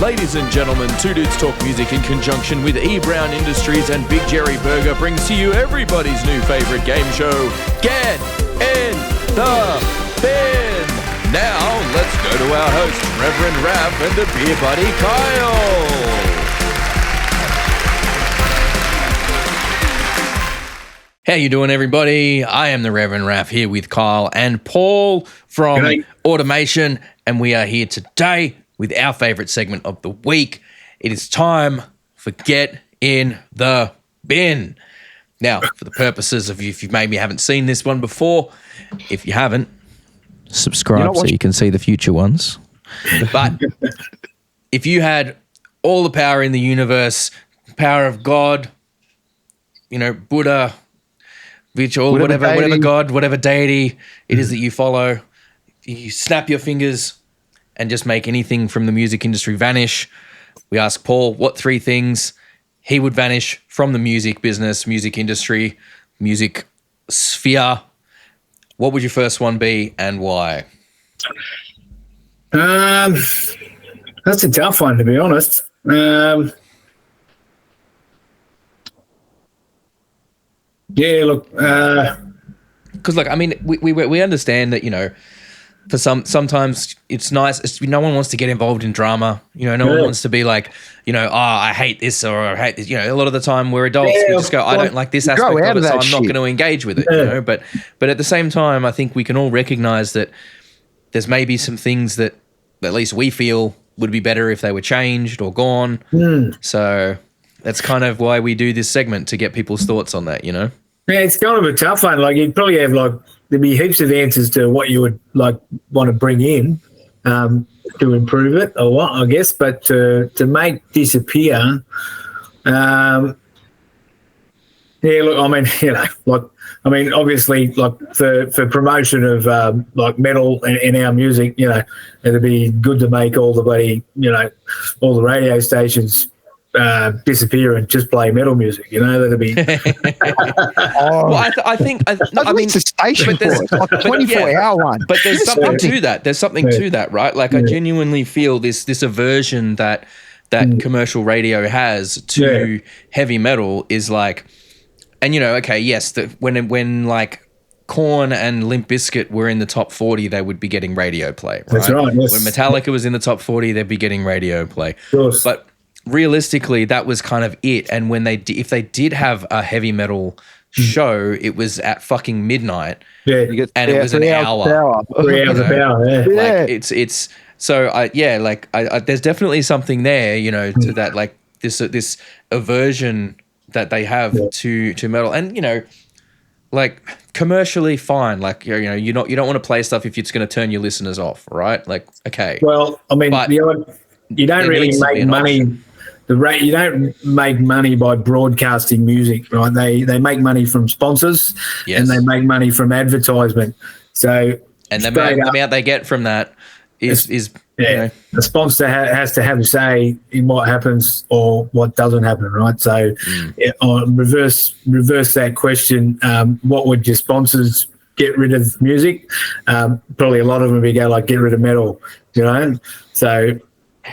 Ladies and gentlemen, Two Dudes Talk Music in conjunction with E. Brown Industries and Big Jerry Burger brings to you everybody's new favourite game show, Get in the Bin. Now, let's go to our host, Reverend Raph and the beer buddy, Kyle. How you doing, everybody? I am the Reverend Raph here with Kyle and Paul from Automation, and we are here today with our favourite segment of the week. It is time for Get in the Bin. Now, for the purposes of if you maybe haven't seen this one before, if you haven't, subscribe so you can see the future ones. But if you had all the power in the universe, power of God, you know, Buddha, whatever God, whatever deity it is that you follow, you snap your fingers and just make anything from the music industry vanish. We ask Paul what three things he would vanish from the music business, music industry, music sphere. What would your first one be and why? That's a tough one, to be honest. Yeah, look, because I mean, we understand that, you know, for sometimes it's nice. No one wants to get involved in drama. You know, no one wants to be like, you know, I hate this or I hate this. You know, a lot of the time we're adults. We just go, I don't like this aspect of it, so I'm not going to engage with it. You know, but at the same time, I think we can all recognize that there's maybe some things that at least we feel would be better if they were changed or gone. So that's kind of why we do this segment, to get people's thoughts on that. You know. Yeah, it's kind of a tough one. Like, you'd probably have there'd be heaps of answers to what you would want to bring in to improve it or what, I guess. But to make disappear, yeah, look, I mean, you know, obviously, for promotion of metal in our music, you know, it'd be good to make all the all the radio stations disappear and just play metal music, you know. That'd be well, I mean, it's a station, but there's like a 24-hour one. But there's something to that. There's something to that, right? Like, I genuinely feel this aversion that commercial radio has to heavy metal is like, and you know, okay, yes, when like Korn and Limp Bizkit were in the top 40, they would be getting radio play. Right? That's right. Yes. When Metallica was in the top 40, they'd be getting radio play. But realistically, that was kind of it. And when if they did have a heavy metal show, it was at fucking midnight, and it was an hour. 3 hours of power. Like, it's so there's definitely something there, you know, to that, like this aversion that they have to metal, and you know, like, commercially fine, like, you know, you don't want to play stuff if it's going to turn your listeners off, right? Like, okay, well, I mean, you don't really make money. You don't make money by broadcasting music, right? They make money from sponsors, and they make money from advertisement. So, and the amount they get from that is you know, the sponsor has to have a say in what happens or what doesn't happen, right? So, reverse that question. What would your sponsors get rid of music? Probably a lot of them would go like, get rid of metal, you know. So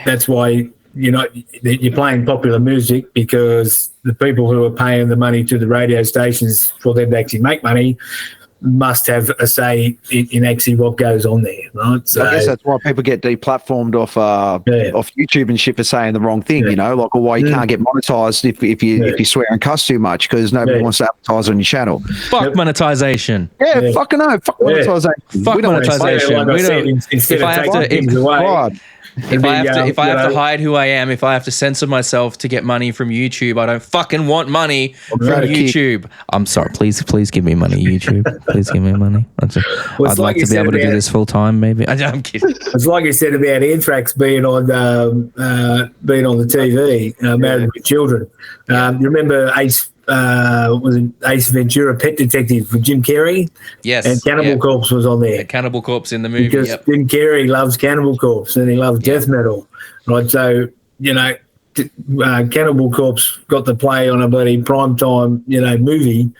that's why, you know, you're playing popular music, because the people who are paying the money to the radio stations for them to actually make money must have a say in actually what goes on there, right? So I guess that's why people get deplatformed off YouTube and shit for saying the wrong thing, you know, like, or why you can't get monetized if you swear and cuss too much, because nobody wants to advertise on your channel. Fuck monetization. Fucking no. Fuck monetization. Fuck monetization. If I have to hide who I am, if I have to censor myself to get money from YouTube, I don't fucking want money from YouTube. I'm sorry. Please give me money, YouTube. Please give me money. I'd like to be able to do this full time, maybe. I'm kidding. It's like you said about Anthrax being on the TV, Married with Children. You remember Ace Ventura, Pet Detective with Jim Carrey? Yes. And Cannibal Corpse was on there. Cannibal Corpse in the movie. Because Jim Carrey loves Cannibal Corpse and he loves death metal. Right. So, you know, Cannibal Corpse got to play on a bloody primetime, you know, movie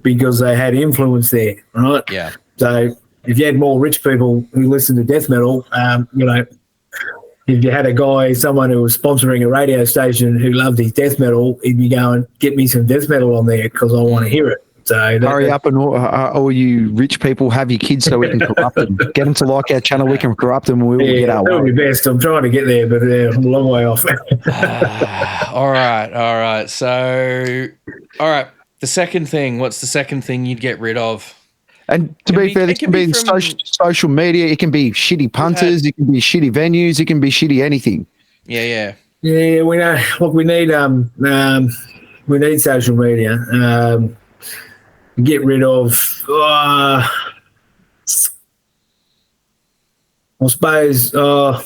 because they had influence there. Right. Yeah. So if you had more rich people who listen to death metal, you know, if you had someone who was sponsoring a radio station who loved his death metal, he'd be going, get me some death metal on there because I want to hear it. So hurry up, and all you rich people, have your kids so we can corrupt them. Get them to like our channel, we can corrupt them, and we will get our way. That would be best. I'm trying to get there, but I'm a long way off. All right. So, the second thing, what's the second thing you'd get rid of? And to be fair, this can be social media. It can be shitty punters. It can be shitty venues. It can be shitty anything. Yeah. Yeah, we know. Look, we need social media. Get rid of, I suppose, I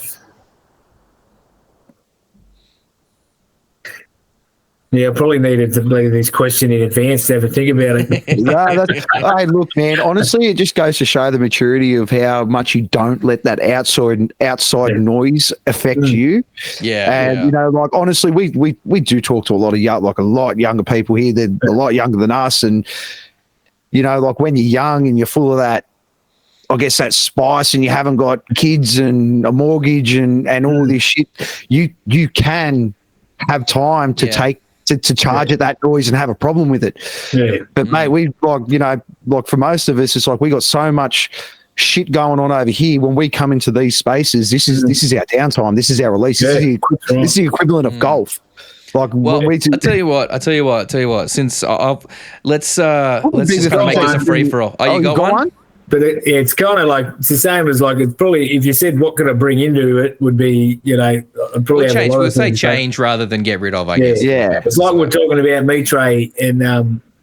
probably needed to leave this question in advance to have a think about it. Hey, look, man, honestly, it just goes to show the maturity of how much you don't let that outside noise affect you. Yeah. And, like, honestly, we do talk to a lot of a lot younger people here. They're a lot younger than us. And, like when you're young and you're full of that, I guess, that spice, and you haven't got kids and a mortgage and all this shit, you can have time to take to charge at that noise and have a problem with it. Yeah. But mate, we like for most of us, it's like we got so much shit going on over here. When we come into these spaces, this is our downtime. This is our release. This is the equivalent of golf. Like, well, I tell you what. Since let's just kind of make this a free for all. Oh, you got one? But it's kind of like, it's the same as like, it's probably, if you said what could I bring into it, would be, I'd probably we'll say change rather than get rid of, I guess. Yeah. It's like we're talking about Mitre and,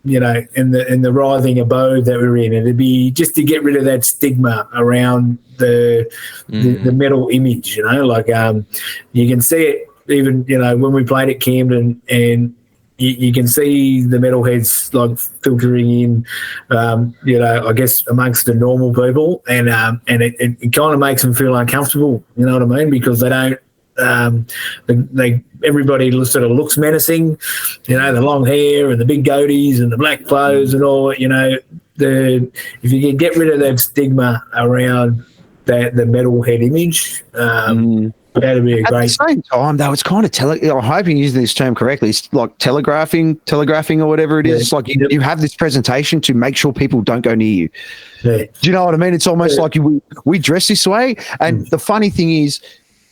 in the writhing abode that we're in. It'd be just to get rid of that stigma around the metal image, like you can see it even, when we played at Camden, and you can see the metalheads like filtering in, I guess amongst the normal people, and it kind of makes them feel uncomfortable. You know what I mean? Because they don't. Everybody sort of looks menacing. The long hair and the big goatees and the black clothes and all. If you can get rid of that stigma around the metalhead image. That'd be At the same time, though, it's kind of I hope you're using this term correctly. It's like telegraphing or whatever it is. It's like you have this presentation to make sure people don't go near you. Yeah. Do you know what I mean? It's almost like we dress this way. And the funny thing is,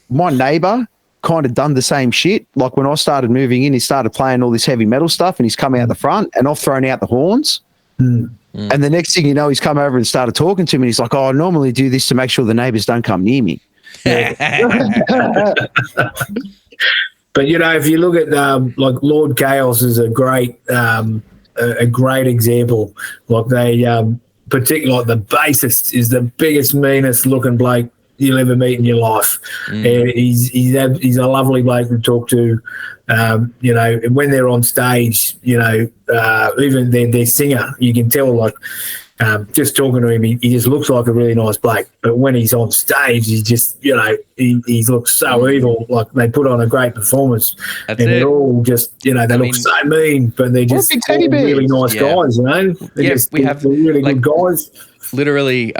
my neighbor kind of done the same shit. Like when I started moving in, he started playing all this heavy metal stuff, and he's come out the front, and I've thrown out the horns. And the next thing you know, he's come over and started talking to me. He's like, I normally do this to make sure the neighbors don't come near me. But if you look at like Lord Chaos is a great example. Like they particularly like the bassist is the biggest, meanest looking bloke you'll ever meet in your life. And he's a lovely bloke to talk to. When they're on stage, even their singer, you can tell like just talking to him, he just looks like a really nice bloke. But when he's on stage, he's just, he looks so evil. Like they put on a great performance. They're all just, they look so mean, but they're just really nice guys, They're really good guys. Literally,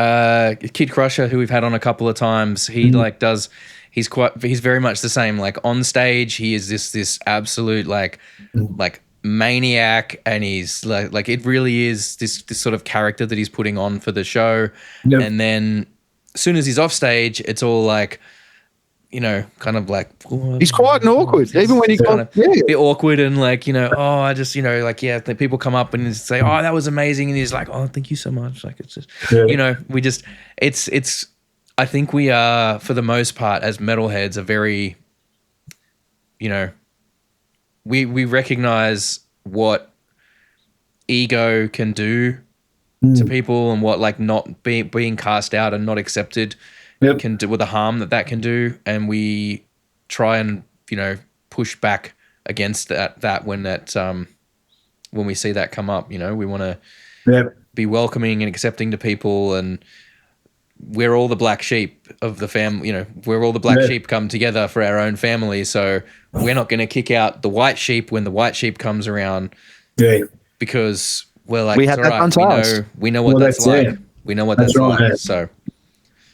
Kid Crusher, who we've had on a couple of times, he he's very much the same. Like on stage, he is this absolute like maniac, and he's like it really is this sort of character that he's putting on for the show. And then as soon as he's off stage, it's all like, kind of like he's quiet and awkward, even when he's kind of a bit awkward and like, I just, the people come up and say, oh, that was amazing, and he's like, oh, thank you so much. Like it's just we just it's I think we are, for the most part, as metalheads, are very, we recognize what ego can do to people, and what like not being cast out and not accepted can do, with the harm that can do, and we try and push back against that when we see that come up. We want to be welcoming and accepting to people, and we're all the black sheep of the family. We're all the black sheep come together for our own family, so we're not going to kick out the white sheep when the white sheep comes around, because we're like, we have that all right, we know what that's like. We know what that's like. So,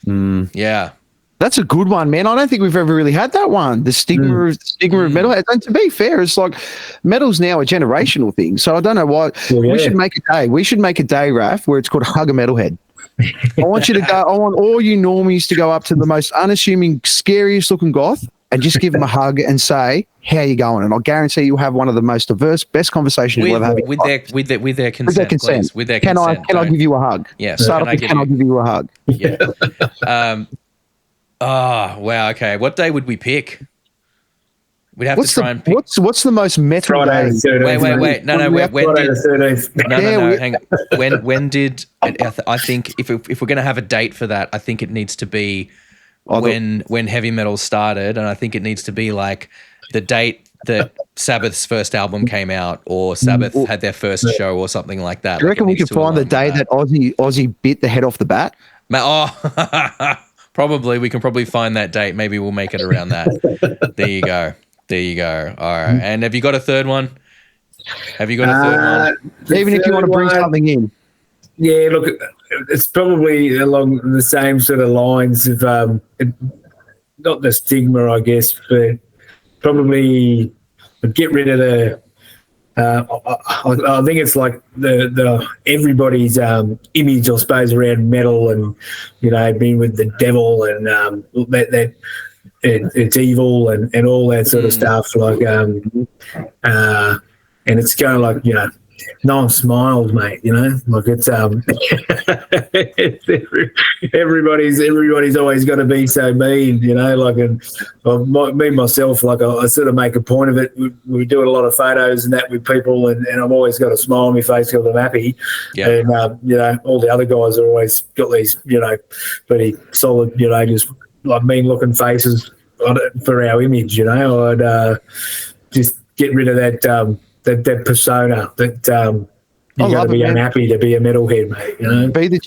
yeah. That's a good one, man. I don't think we've ever really had that one. The stigma of metalheads. And to be fair, it's like metal's now a generational thing. So I don't know why we should make a day. We should make a day, Raph, where it's called Hug a Metalhead. I want you to go. I want all you normies to go up to the most unassuming, scariest looking goth and just give them a hug and say, "How you going?" And I'll guarantee you'll have one of the most diverse, best conversations you'll ever have. With their consent, please. With their consent. Can I give you a hug? Yeah. Can I give you a hug? Yeah. Oh, wow. Okay. What day would we pick? We'd have to try and pick. What's the most metal Friday, day? Wait. No. Hang on. When did I think if we're going to have a date for that, I think it needs to be when heavy metal started, and I think it needs to be like the date that Sabbath's first album came out, or Sabbath had their first show, or something like that. Do you reckon we could find the day that Ozzy bit the head off the bat? Probably. We can probably find that date. Maybe we'll make it around that. There you go. All right. And have you got a third one? Even if you want to bring something in. Yeah, look, it's probably along the same sort of lines of not the stigma, I guess, but probably get rid of the. I think it's like the everybody's image, I suppose, around metal, and being with the devil and that it's evil and all that sort of stuff. Like, and it's kind of like no one smiles, mate. Like it's everybody's always got to be so mean. Like, and me myself, like I sort of make a point of it. We do a lot of photos and that with people, and I've always got a smile on my face because I'm happy. Yeah. And all the other guys are always got these pretty solid, just like mean looking faces for our image. I'd just get rid of that. That persona that you got to be unhappy to be a metalhead, mate.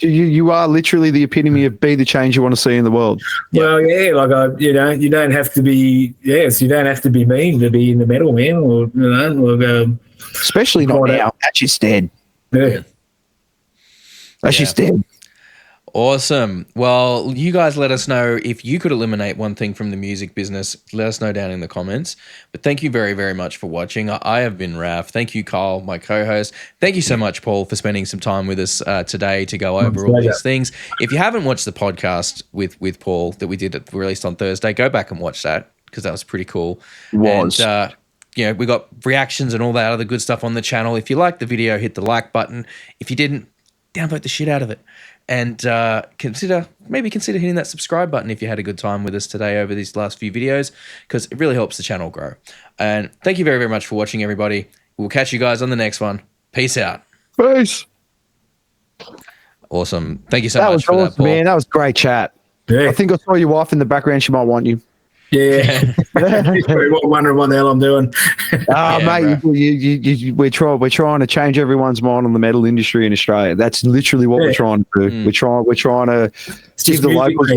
You are literally the epitome of be the change you want to see in the world. Well, yeah, like you don't have to be. Yes, you don't have to be mean to be in the metal, man. Or especially not now. That's just dead. Yeah, that's just dead. Awesome. Well, you guys let us know if you could eliminate one thing from the music business. Let us know down in the comments. But thank you very, very much for watching. I have been Raph. Thank you, Carl, my co-host. Thank you so much, Paul, for spending some time with us today to go over all these things. If you haven't watched the podcast with Paul that we released on Thursday, go back and watch that because that was pretty cool. And, we got reactions and all that other good stuff on the channel. If you liked the video, hit the like button. If you didn't, downvote the shit out of it. And consider hitting that subscribe button if you had a good time with us today over these last few videos, because it really helps the channel grow. And thank you very, very much for watching, everybody. We'll catch you guys on the next one. Peace out. Peace. Awesome. Thank you so much for that, Paul. Man, that was great chat. Yeah. I think I saw your wife in the background. She might want you. Yeah, wondering what the hell I'm doing. Mate, we're trying to change everyone's mind on the metal industry in Australia. That's literally what we're trying to do. We're trying to give the locals.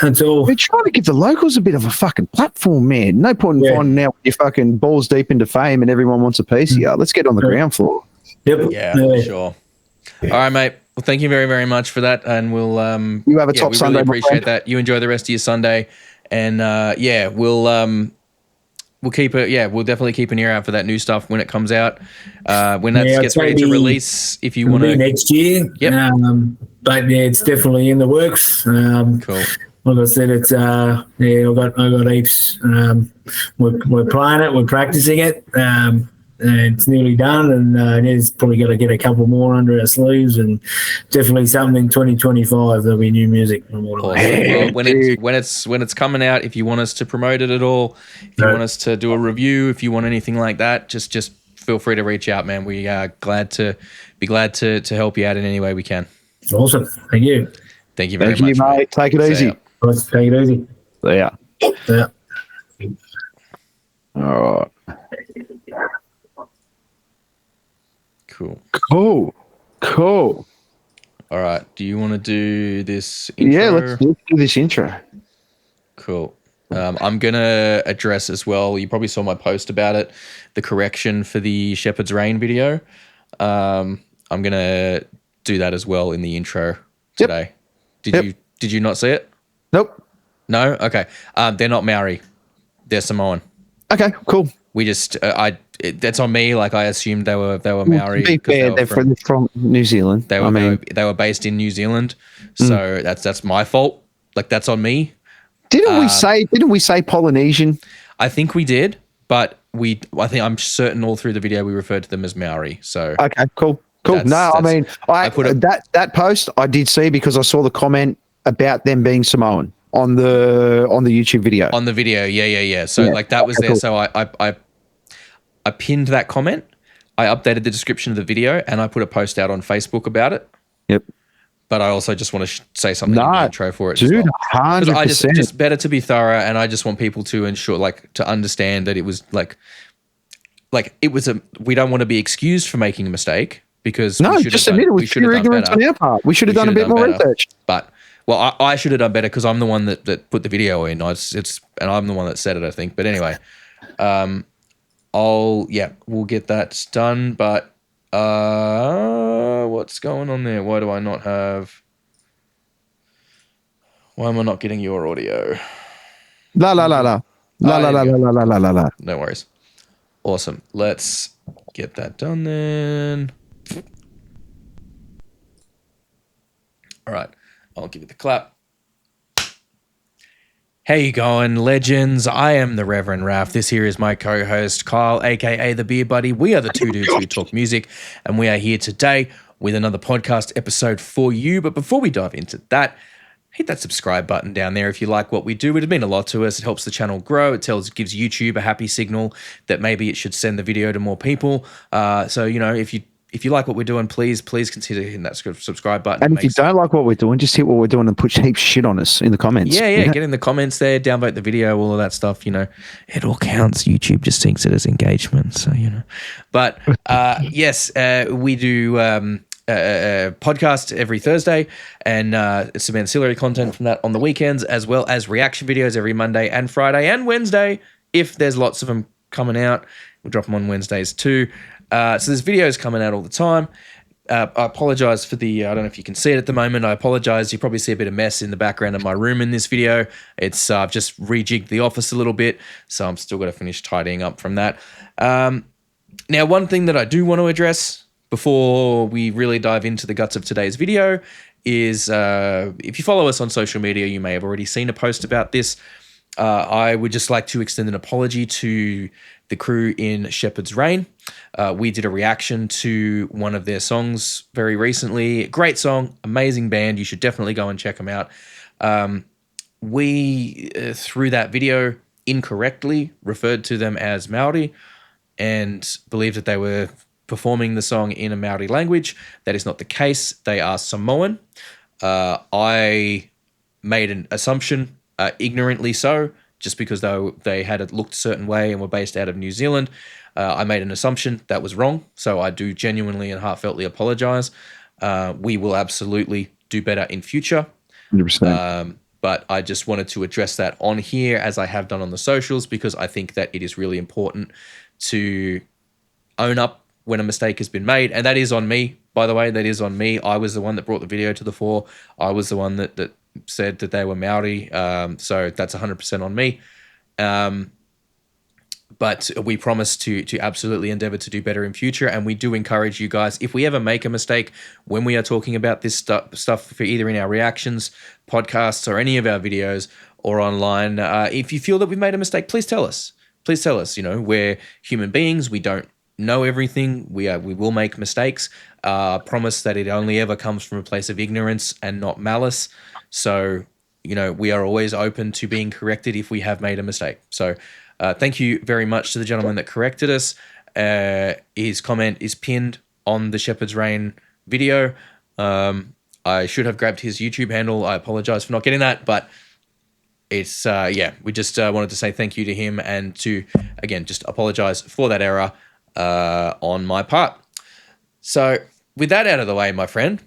That's all. We're trying to give the locals a bit of a fucking platform, man. No point in finding out you're fucking balls deep into fame and everyone wants a piece of you. Let's get on the ground floor. Yep. Yeah, for sure. All right, mate. Well, thank you very, very much for that, and we'll you have a top Sunday. Really appreciate that. You enjoy the rest of your Sunday. And we'll keep it. Yeah, we'll definitely keep an ear out for that new stuff when it comes out. When that gets ready to release, if you want to next year. Yep. But it's definitely in the works. Cool. Like I said, it's I got heaps. We're playing it. We're practicing it. It's nearly done, and it's probably got to get a couple more under our sleeves, and definitely something in 2025 there'll be new music. Awesome. Well, when it's coming out, if you want us to promote it at all, if you want us to do a review, if you want anything like that, just feel free to reach out, man. We are glad to help you out in any way we can. Awesome. Thank you. Thank you very much, mate. Take it easy. Take it easy. Yeah. All right. Cool. All right. Do you want to do this intro? Yeah, let's do this intro. Cool. I'm going to address as well, you probably saw my post about it, the correction for the Shepherd's Reign video. I'm going to do that as well in the intro today. Did you not see it? Nope. No? Okay. They're not Maori. They're Samoan. Okay, cool. We just that's on me. Like I assumed they were Maori. To be fair, they're from New Zealand. They were based in New Zealand, so that's my fault. Like that's on me. Didn't we say Polynesian? I think we did, but I'm certain all through the video we referred to them as Maori. So okay, cool. I put that post I did see because I saw the comment about them being Samoan on the YouTube video. On the video, yeah. So like that was there. Cool. So I pinned that comment. I updated the description of the video and I put a post out on Facebook about it. Yep. But I also just want to say something in the intro for it. Dude, 100%. I just better to be thorough, and I just want people to to understand that it was we don't want to be excused for making a mistake because just admit it was pure ignorance on our part. We should have done a bit more research. But I should have done better because I'm the one that put the video in. And I'm the one that said it, I think. But anyway, we'll get that done. But what's going on there? Why do I not have? Why am I not getting your audio? La la la la la la la la la la la la. No worries. Awesome. Let's get that done then. All right. I'll give it the clap. How you going, legends? I am the Reverend Raph. This here is my co-host, Kyle, a.k.a. The Beer Buddy. We are the two dudes who talk music, and we are here today with another podcast episode for you. But before we dive into that, hit that subscribe button down there if you like what we do. It'd mean a lot to us. It helps the channel grow. It gives YouTube a happy signal that maybe it should send the video to more people. So, if you like what we're doing, please consider hitting that subscribe button. And if you don't like what we're doing, just hit what we're doing and put heaps shit on us in the comments. Yeah. Get in the comments there, downvote the video, all of that stuff. It all counts. YouTube just thinks it as engagement. So, But yes, we do podcast every Thursday and some ancillary content from that on the weekends, as well as reaction videos every Monday and Friday and Wednesday. If there's lots of them coming out, we'll drop them on Wednesdays too. So there's videos coming out all the time. I apologize for I don't know if you can see it at the moment. I apologize. You probably see a bit of mess in the background of my room in this video. It's I've just rejigged the office a little bit, so I'm still got to finish tidying up from that. Now, one thing that I do want to address before we really dive into the guts of today's video is if you follow us on social media, you may have already seen a post about this. I would just like to extend an apology to the crew in Shepherd's Reign. We did a reaction to one of their songs very recently. Great song, amazing band. You should definitely go and check them out. We, through that video, incorrectly referred to them as Maori and believed that they were performing the song in a Maori language. That is not the case. They are Samoan. I made an assumption, ignorantly so, just because they had looked a certain way and were based out of New Zealand. I made an assumption that was wrong, so I do genuinely and heartfeltly apologize. We will absolutely do better in future. 100%. But I just wanted to address that on here, as I have done on the socials, because I think that it is really important to own up when a mistake has been made. And that is on me, by the way. That is on me. I was the one that brought the video to the fore. I was the one that said that they were Maori. So that's 100% on me. But we promise to absolutely endeavor to do better in future. And we do encourage you guys, if we ever make a mistake when we are talking about this stuff for either in our reactions, podcasts, or any of our videos or online, if you feel that we've made a mistake, please tell us. Please tell us. We're human beings. We don't know everything. We will make mistakes. Promise that it only ever comes from a place of ignorance and not malice. So, we are always open to being corrected if we have made a mistake. So, thank you very much to the gentleman that corrected us. His comment is pinned on the Shepherd's Reign video. I should have grabbed his YouTube handle. I apologize for not getting that, but it's, we just wanted to say thank you to him and to, again, just apologize for that error on my part. So with that out of the way, my friend,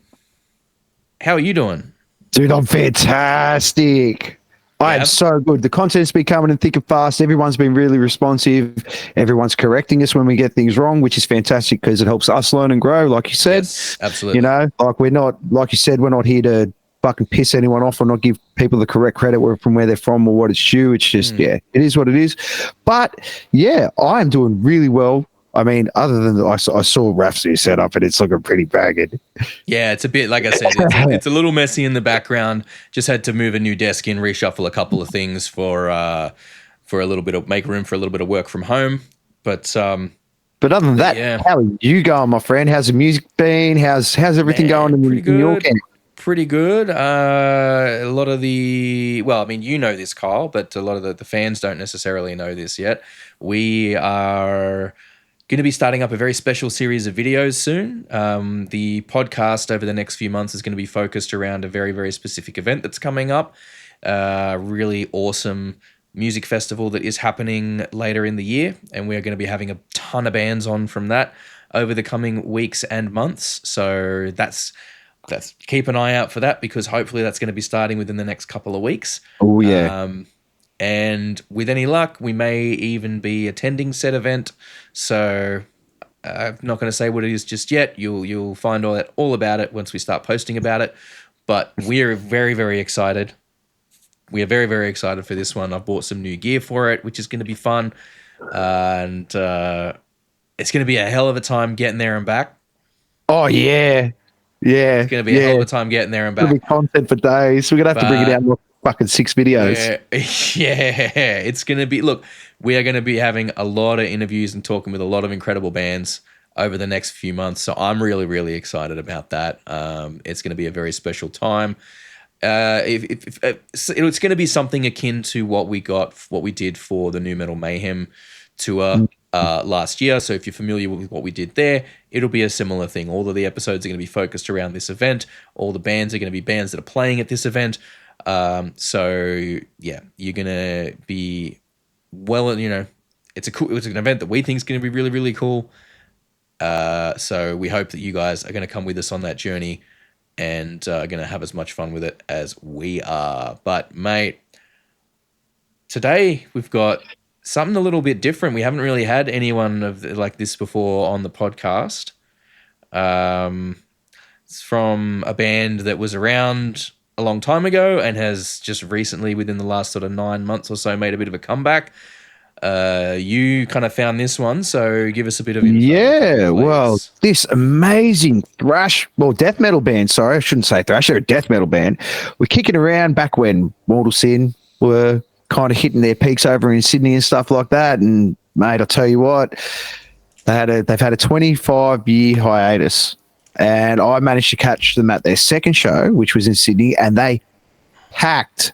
how are you doing? Dude, I'm fantastic. I am so good. The content's been coming in thick and fast. Everyone's been really responsive. Everyone's correcting us when we get things wrong, which is fantastic because it helps us learn and grow, like you said. Yes, absolutely. Like we're not, like you said, we're not here to fucking piss anyone off or not give people the correct credit from where they're from or what it's due. It's just, yeah, it is what it is. But yeah, I am doing really well. I mean, other than I saw Raf's new setup and it's looking pretty bagged. Yeah, it's a bit, like I said, it's a little messy in the background. Just had to move a new desk in, reshuffle a couple of things for a little bit of, make room for a little bit of work from home. But other than that, yeah. How are you going, my friend? How's the music been? How's everything going in your camp? Pretty good. A lot of well, I mean, you know this, Kyle, but a lot of the fans don't necessarily know this yet. We are going to be starting up a very special series of videos soon. The podcast over the next few months is going to be focused around a very, very specific event that's coming up. Really awesome music festival that is happening later in the year, and we're going to be having a ton of bands on from that over the coming weeks and months. So that's keep an eye out for that, because hopefully that's going to be starting within the next couple of weeks. Oh yeah. And with any luck, we may even be attending said event. So I'm not going to say what it is just yet. You'll find all about it once we start posting about it. But we are very, very excited. We are very, very excited for this one. I've bought some new gear for it, which is going to be fun. And it's going to be a hell of a time getting there and back. Oh, yeah. Yeah. It's going to be a hell of a time getting there and back. It'll be content for days. We're going to have to bring it out in fucking 6 videos. Yeah. It's going to be, look, we are going to be having a lot of interviews and talking with a lot of incredible bands over the next few months. So I'm really, really excited about that. It's going to be a very special time. It's going to be something akin to what we did for the Nu Metal Mayhem tour last year. So if you're familiar with what we did there, it'll be a similar thing. All of the episodes are going to be focused around this event. All the bands are going to be bands that are playing at this event. So yeah, you're going to be it's an event that we think is going to be really, really cool. So we hope that you guys are going to come with us on that journey and are going to have as much fun with it as we are. But mate, today we've got something a little bit different. We haven't really had anyone like this before on the podcast. It's from a band that was around a long time ago and has just recently, within the last sort of 9 months or so, made a bit of a comeback. You kind of found this one, so give us a bit of info. Yeah, well, this amazing death metal band, sorry, I shouldn't say thrash, they're a death metal band. We're kicking around back when Mortal Sin were kind of hitting their peaks over in Sydney and stuff like that, and mate, I'll tell you what, they've had a 25-year hiatus, and I managed to catch them at their second show, which was in Sydney, and they packed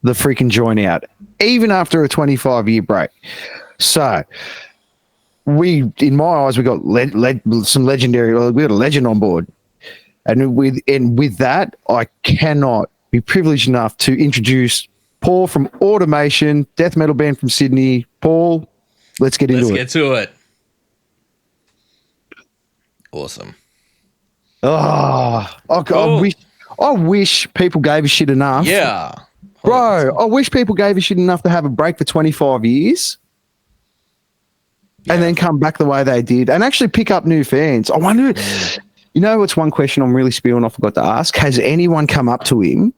the freaking joint out, even after a 25-year break. So in my eyes, we got some legendary. We got a legend on board, and with that, I cannot be privileged enough to introduce Paul from Automation, death metal band from Sydney. Paul, let's get into it. Let's get to it. Awesome. Oh, cool. I wish people gave a shit enough. Yeah. 100%. Bro, I wish people gave a shit enough to have a break for 25 years and then come back the way they did and actually pick up new fans. I wonder, you know what's one question I'm really spewing, I forgot to ask? Has anyone come up to him